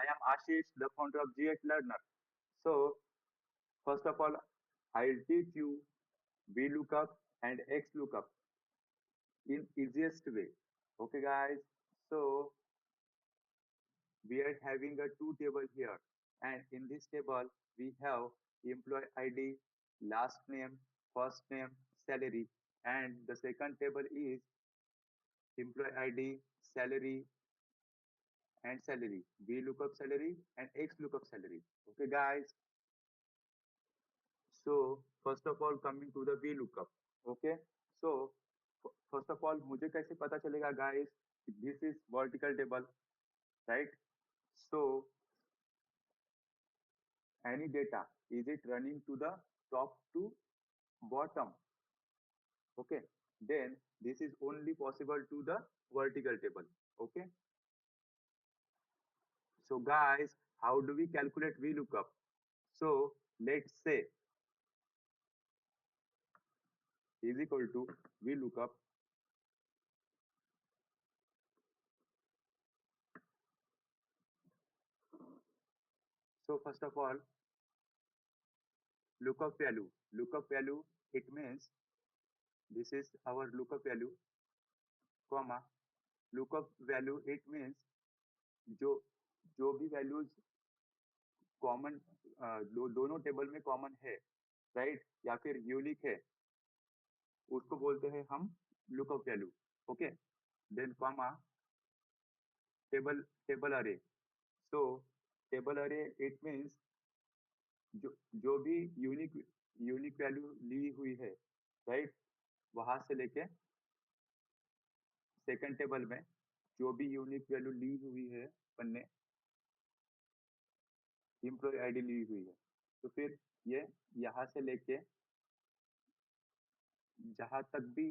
I am Ashish, the founder of GX Learner. So, first of all, I'll teach you VLOOKUP and XLOOKUP in easiest way. Okay, guys. So, we are having a two table here, and in this table we have employee ID, last name, first name, salary, and the second table is employee ID, salary, and salary. VLOOKUP salary and XLOOKUP salary. Okay, guys. So first of all coming to the VLOOKUP. Okay. So first of all मुझे कैसे पता चलेगा guys? This is vertical table, right? So any data, is it running to the top to bottom? Okay. Then this is only possible to the vertical table. Okay. So guys, how do we calculate VLOOKUP? So let's say is equal to VLOOKUP. So first of all, lookup value. Lookup value, it means this is our lookup value, comma lookup value, it means जो जो भी values common दोनों table में common है, right, या फिर unique है, उसको बोलते हैं हम lookup value. Okay. Then comma table table array. So table array it means जो भी यूनिक यूनिक वैल्यू ली हुई है, राइट, वहां से लेके सेकंड टेबल में जो भी यूनिक वैल्यू ली हुई है अपन ने, एम्प्लॉय आईडी ली हुई है, तो फिर ये यहाँ से लेके जहां तक भी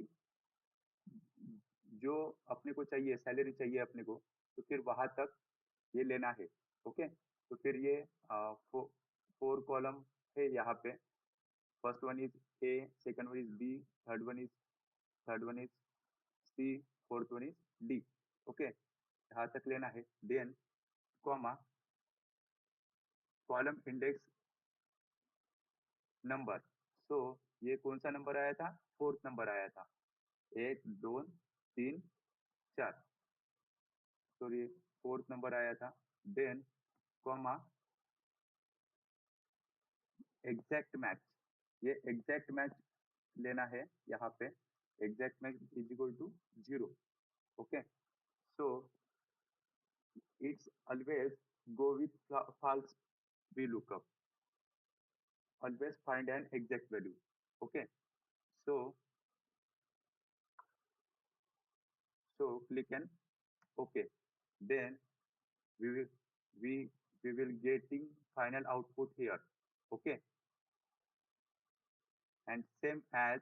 जो अपने को चाहिए, सैलरी चाहिए अपने को, तो फिर वहां तक ये लेना है. ओके. तो फिर ये फोर कॉलम है यहाँ पे. First one is A, second one is B, third one is C, fourth one is D. Okay. यहाँ तक लेना है. Then comma column index number. So ये कौन सा नंबर आया था? फोर्थ नंबर आया था. एक, दो, तीन, चार. सॉरी, फोर्थ नंबर आया था. Then comma exact match. ये एग्जैक्ट मैच लेना है यहाँ पे. Exact match is equal to 0. Okay. So it's always go with false VLOOKUP. Always find an exact value. Okay. So click and okay. Then we will we we will getting final output here. Okay. And same as